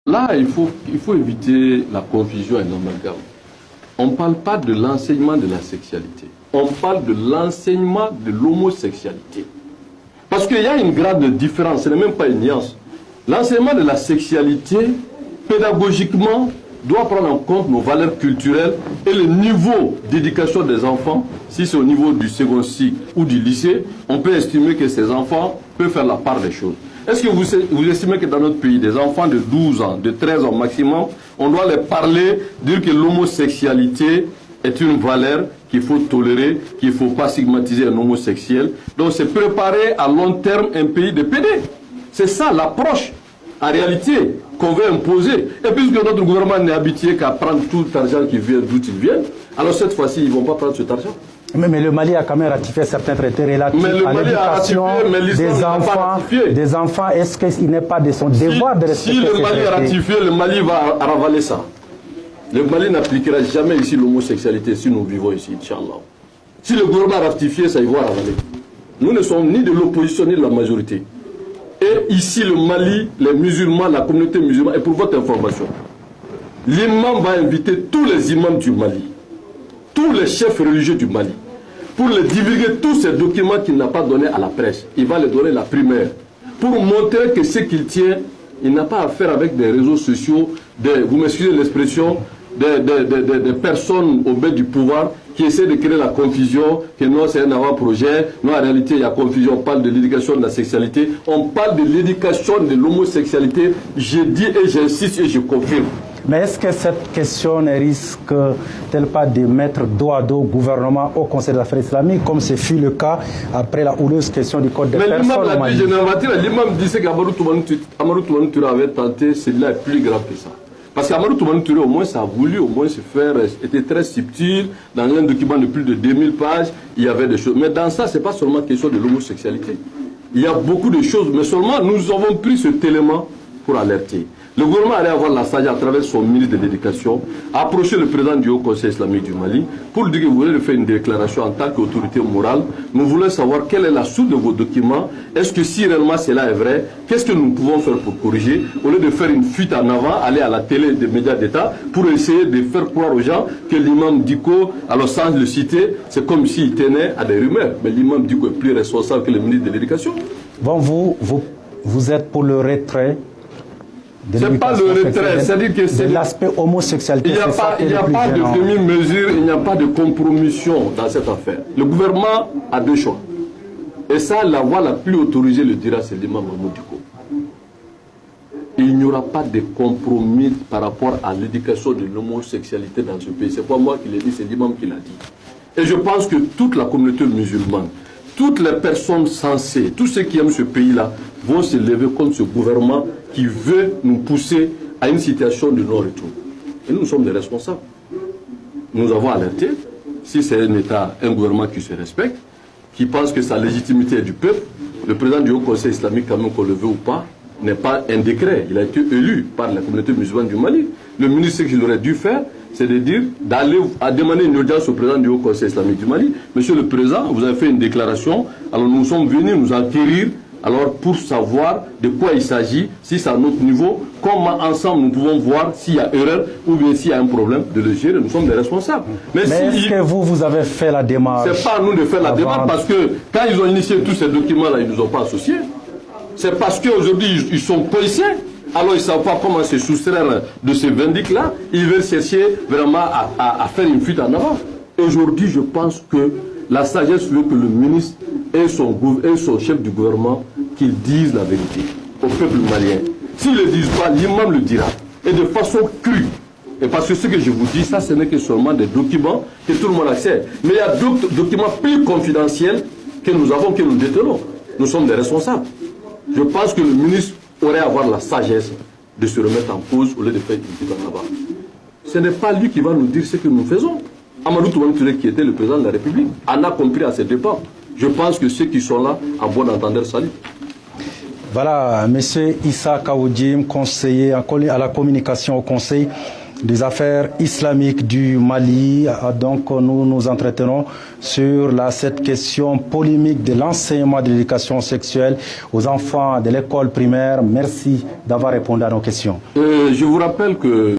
Là, il faut éviter la confusion et l'amalgame. On ne parle pas de l'enseignement de la sexualité. On parle de l'enseignement de l'homosexualité. Parce qu'il y a une grande différence, ce n'est même pas une nuance. L'enseignement de la sexualité, pédagogiquement, doit prendre en compte nos valeurs culturelles et le niveau d'éducation des enfants. Si c'est au niveau du second cycle ou du lycée, on peut estimer que ces enfants peuvent faire la part des choses. Est-ce que vous estimez que dans notre pays, des enfants de 12 ans, de 13 ans maximum, on doit les parler, dire que l'homosexualité est une valeur qu'il faut tolérer, qu'il ne faut pas stigmatiser un homosexuel. Donc c'est préparer à long terme un pays de PD. C'est ça l'approche, en réalité, qu'on veut imposer. Et puisque notre gouvernement n'est habitué qu'à prendre tout l'argent qui vient d'où il vient, alors cette fois-ci, ils ne vont pas prendre cet argent. Mais le Mali a quand même ratifié certains traités relatifs à l'éducation des enfants. Est-ce qu'il n'est pas de son devoir de respecter ces traités? Si le Mali a ratifié, le Mali va ravaler ça. Le Mali n'appliquera jamais ici l'homosexualité si nous vivons ici, Inch'Allah. Si le gouvernement a ratifié, ça, il va ravaler. Nous ne sommes ni de l'opposition ni de la majorité. Et ici, le Mali, les musulmans, la communauté musulmane, et pour votre information, l'imam va inviter tous les imams du Mali, tous les chefs religieux du Mali, pour les divulguer tous ces documents qu'il n'a pas donnés à la presse. Il va les donner la primaire, pour montrer que ce qu'il tient, il n'a pas à faire avec des réseaux sociaux, vous m'excusez l'expression, des personnes au bas du pouvoir qui essaient de créer la confusion, que non, c'est un avant-projet, non, en réalité, il y a confusion, on parle de l'éducation de la sexualité, on parle de l'éducation de l'homosexualité, je dis et j'insiste et je confirme. Mais est-ce que cette question ne risque-t-elle pas de mettre dos à dos au gouvernement, au Conseil des affaires islamiques, comme ce fut le cas après la houleuse question du code des personnes? Mais l'imam disait qu'Amadou Toumanou Touré avait tenté, celui-là est plus grave que ça. Parce qu'Amadou Toumanou Touré, au moins, ça a voulu au moins se faire, était très subtil, dans un document de plus de 2000 pages, il y avait des choses. Mais dans ça, ce n'est pas seulement question de l'homosexualité. Il y a beaucoup de choses, mais seulement nous avons pris cet élément pour alerter. Le gouvernement allait avoir la sagesse à travers son ministre de l'Éducation, approcher le président du Haut Conseil islamique du Mali pour lui dire que vous voulez faire une déclaration en tant qu'autorité morale. Nous voulons savoir quelle est la source de vos documents. Est-ce que si réellement cela est vrai, qu'est-ce que nous pouvons faire pour corriger? Au lieu de faire une fuite en avant, aller à la télé des médias d'État pour essayer de faire croire aux gens que l'imam Diko, alors sans le citer, c'est comme s'il tenait à des rumeurs. Mais l'imam Diko est plus responsable que le ministre de l'Éducation. Bon, vous êtes pour le retrait? C'est pas le retrait, c'est-à-dire que c'est l'aspect homosexualité. Il n'y a pas de demi-mesure, il n'y a pas de compromission dans cette affaire. Le gouvernement a deux choix. Et ça, la voie la plus autorisée le dira, c'est l'imam Mamadou Diko. Il n'y aura pas de compromis par rapport à l'éducation de l'homosexualité dans ce pays. Ce n'est pas moi qui l'ai dit, c'est l'imam qui l'a dit. Et je pense que toute la communauté musulmane, toutes les personnes sensées, tous ceux qui aiment ce pays-là, vont se lever contre ce gouvernement qui veut nous pousser à une situation de non-retour. Et nous sommes des responsables. Nous avons alerté, si c'est un État, un gouvernement qui se respecte, qui pense que sa légitimité est du peuple, le président du Haut Conseil islamique, quand même qu'on le veut ou pas, n'est pas un décret. Il a été élu par la communauté musulmane du Mali. Le ministre, ce qu'il aurait dû faire, c'est de dire, d'aller à demander une audience au président du Haut Conseil islamique du Mali. Monsieur le Président, vous avez fait une déclaration, alors nous sommes venus nous enquérir, alors pour savoir de quoi il s'agit, si c'est à notre niveau, comment ensemble nous pouvons voir s'il y a erreur ou bien s'il y a un problème de le gérer. Nous sommes des responsables. Mais est-ce que vous avez fait la démarche? C'est pas à nous de faire la démarche parce que quand ils ont initié tous ces documents-là, ils ne nous ont pas associés. C'est parce qu'aujourd'hui, ils sont coincés. Alors ils ne savent pas comment se soustraire de ce vindique-là. Ils veulent chercher vraiment à faire une fuite en avant. Aujourd'hui, je pense que la sagesse veut que le ministre et son chef du gouvernement qu'ils disent la vérité au peuple malien. S'ils ne le disent pas, l'imam le dira. Et de façon crue. Et parce que ce que je vous dis, ça ce n'est que seulement des documents que tout le monde accède. Mais il y a d'autres documents plus confidentiels que nous avons, que nous détenons. Nous sommes des responsables. Je pense que le ministre aurait à avoir la sagesse de se remettre en cause au lieu de faire une fuite en avant. Ce n'est pas lui qui va nous dire ce que nous faisons. Amadou Toumanou Touré, qui était le président de la République, en a compris à ses dépens. Je pense que ceux qui sont là, en bon entendeur, saluent. Voilà, M. Issa Kaoudim, conseiller à la communication au Conseil des affaires islamiques du Mali. Donc nous nous entretenons sur cette question polémique de l'enseignement de l'éducation sexuelle aux enfants de l'école primaire. Merci d'avoir répondu à nos questions. Je vous rappelle que